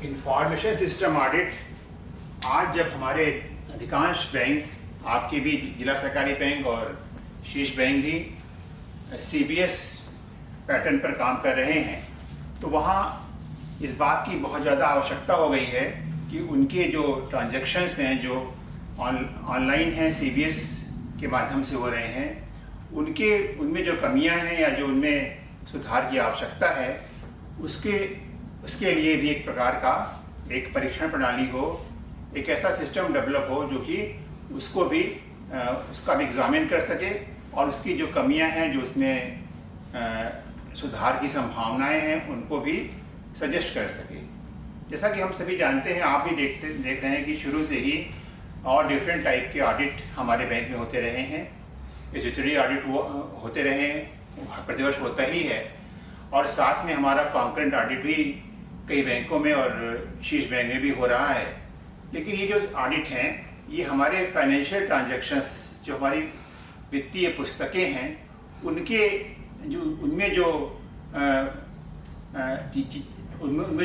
Information system audit आज जब हमारे अधिकांश बैंक, आपके भी जिला सहकारी बैंक और शीर्ष बैंक भी सीबीएस पैटर्न पर काम कर रहे हैं, तो वहाँ इस बात की बहुत ज़्यादा आवश्यकता हो गई है कि उनके जो ट्रांजैक्शंस हैं जो ऑनलाइन हैं, सीबीएस के माध्यम से हो रहे हैं, उनमें जो कमियां हैं या जो उनमें सुधार की आवश्यकता है, उसके लिए भी एक प्रकार का एक परीक्षण प्रणाली हो, एक ऐसा सिस्टम डेवलप हो जो कि उसको भी उसका भी एग्जामिन कर सके और उसकी जो कमियां हैं, जो उसमें सुधार की संभावनाएं हैं, उनको भी सजेस्ट कर सके। जैसा कि हम सभी जानते हैं, आप भी देख रहे हैं कि शुरू से ही और डिफरेंट टाइप के ऑडिट हमारे बैंक में होते रहे हैं। स्टैट्यूटरी ऑडिट होते रहे हैं, प्रतिवर्ष होता ही है, और साथ में हमारा कॉन्करेंट ऑडिट भी कई बैंकों में और शीर्ष बैंक में भी हो रहा है। लेकिन ये जो ऑडिट हैं, ये हमारे फाइनेंशियल ट्रांजैक्शंस, जो हमारी वित्तीय पुस्तकें हैं, उनमें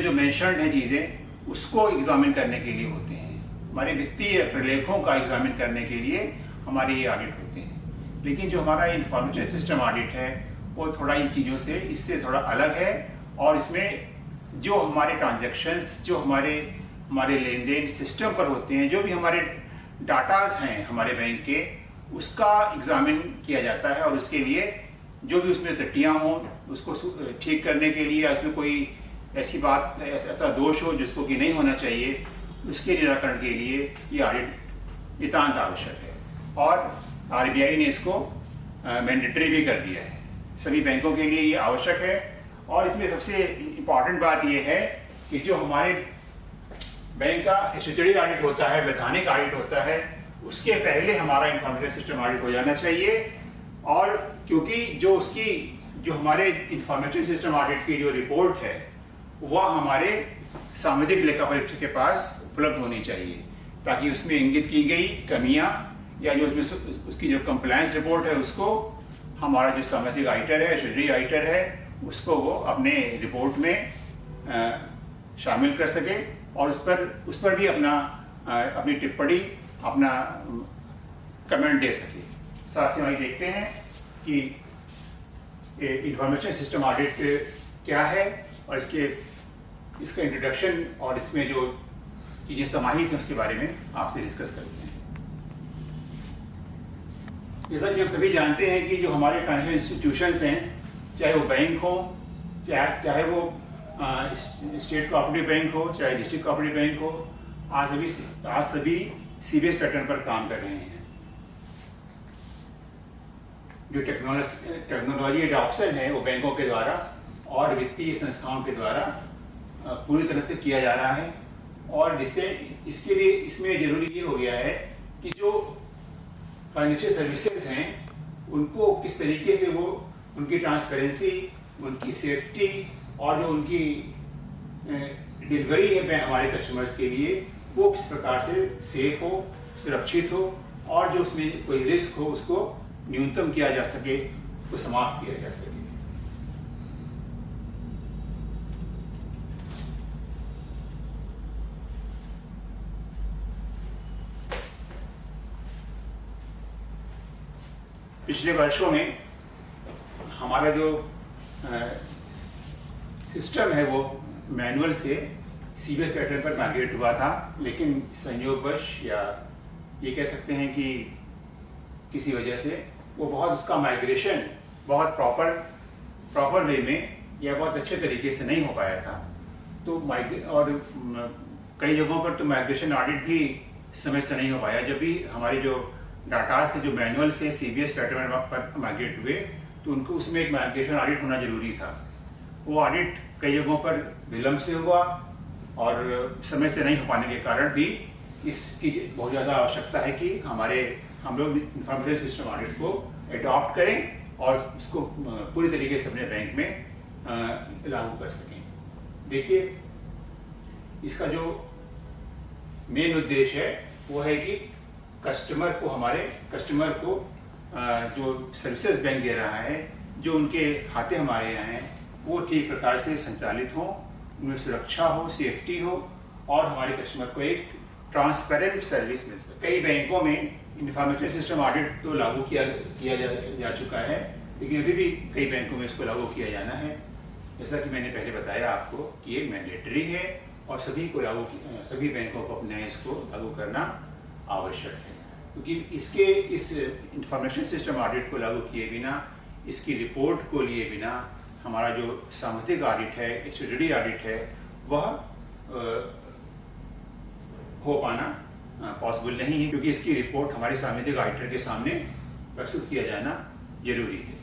जो मेंशन्ड है चीज़ें, उसको एग्जामिन करने के लिए होते हैं। हमारे वित्तीय प्रलेखों का एग्जामिन करने के लिए हमारे ये ऑडिट होते हैं। लेकिन जो हमारा इंफॉर्मेशन सिस्टम ऑडिट है, वो थोड़ा इन चीज़ों से इससे थोड़ा अलग है, और इसमें जो हमारे ट्रांजैक्शंस, जो हमारे लेन देन सिस्टम पर होते हैं, जो भी हमारे डाटाज हैं हमारे बैंक के, उसका एग्जामिन किया जाता है, और उसके लिए जो भी उसमें त्रुटियां हों उसको ठीक करने के लिए, उसमें कोई ऐसा दोष हो जिसको कि नहीं होना चाहिए, उसके निराकरण के लिए ये ऑडिट नितांत आवश्यक है। और आरबीआई ने इसको मैंडेटरी भी कर दिया है, सभी बैंकों के लिए ये आवश्यक है। और इसमें सबसे इम्पॉर्टेंट बात ये है कि जो हमारे बैंक का स्टैट्यूटरी ऑडिट होता है, वैधानिक ऑडिट होता है, उसके पहले हमारा इंफॉर्मेशन सिस्टम ऑडिट हो जाना चाहिए। और क्योंकि जो हमारे इंफॉर्मेशन सिस्टम ऑडिट की जो रिपोर्ट है, वह हमारे सामुदायिक लेखा परीक्षक के पास उपलब्ध होनी चाहिए, ताकि उसमें इंगित की गई कमियां या जो उसकी जो कंप्लायंस रिपोर्ट है, उसको हमारा जो सामुदायिक ऑडिटर है, स्टैट्यूटरी ऑडिटर है, उसको वो अपने रिपोर्ट में शामिल कर सके और उस पर भी अपनी टिप्पणी, अपना कमेंट दे सके। साथ ही हम देखते हैं कि इंफॉर्मेशन सिस्टम ऑडिट क्या है, और इसका इंट्रोडक्शन और इसमें जो चीज़ें समाहित हैं उसके बारे में आपसे डिस्कस करते हैं। जैसा कि हम सभी जानते हैं कि जो हमारे फाइनेंशियल इंस्टीट्यूशंस हैं, चाहे वो बैंक हो, चाहे वो स्टेट कोऑपरेटिव बैंक हो, चाहे डिस्ट्रिक्ट कोऑपरेटिव बैंक हो, आज सभी सीबीएस पैटर्न पर काम कर रहे हैं। जो टेक्नोलॉजी एडॉप्शन है, वो बैंकों के द्वारा और वित्तीय संस्थाओं के द्वारा पूरी तरह से किया जा रहा है। और इसके लिए इसमें जरूरी ये हो गया है कि जो फाइनेंशियल सर्विसेज हैं, उनको किस तरीके से वो उनकी ट्रांसपेरेंसी, उनकी सेफ्टी और जो उनकी डिलीवरी है हमारे कस्टमर्स के लिए, वो किस प्रकार से सेफ हो, सुरक्षित हो, और जो उसमें कोई रिस्क हो उसको न्यूनतम किया जा सके, उसको समाप्त किया जा सके। पिछले वर्षों में हमारा जो सिस्टम है वो मैनुअल से सीबीएस पैटर्न पर माइग्रेट हुआ था, लेकिन संयोगवश या ये कह सकते हैं कि किसी वजह से वो उसका माइग्रेशन बहुत प्रॉपर वे में या बहुत अच्छे तरीके से नहीं हो पाया था। तो और कई जगहों पर तो माइग्रेशन ऑडिट भी समय से नहीं हो पाया। जब भी हमारे जो डाटाज थे जो मैनुअल से सीबीएस पैटर्न पर माइग्रेट हुए, तो उनको उसमें एक माइग्रेशन ऑडिट होना जरूरी था। वो ऑडिट कई जगहों पर विलंब से हुआ और समय से नहीं हो पाने के कारण भी इसकी बहुत ज़्यादा आवश्यकता है कि हम लोग इंफॉर्मेशन सिस्टम ऑडिट को एडॉप्ट करें और उसको पूरी तरीके से अपने बैंक में लागू कर सकें। देखिए, इसका जो मेन उद्देश्य है वो है कि हमारे कस्टमर को जो सर्विसेज बैंक दे रहा है, जो उनके खाते हमारे यहाँ हैं, वो ठीक प्रकार से संचालित हो, उनमें सुरक्षा हो, सेफ्टी हो और हमारे कस्टमर को एक ट्रांसपेरेंट सर्विस मिल सके। कई बैंकों में इंफॉर्मेशन सिस्टम ऑडिट तो लागू किया जा चुका है, लेकिन अभी भी कई बैंकों में इसको लागू किया जाना है। जैसा कि मैंने पहले बताया आपको कि ये मैंडेटरी है और सभी बैंकों को अपने इसको लागू करना आवश्यक है, क्योंकि इस इंफॉर्मेशन सिस्टम ऑडिट को लागू किए बिना, इसकी रिपोर्ट को लिए बिना हमारा जो सामुदायिक ऑडिट है, स्टैट्यूटरी ऑडिट है, वह हो पाना पॉसिबल नहीं है, क्योंकि इसकी रिपोर्ट हमारे सामुदायिक ऑडिटर के सामने प्रस्तुत किया जाना जरूरी है।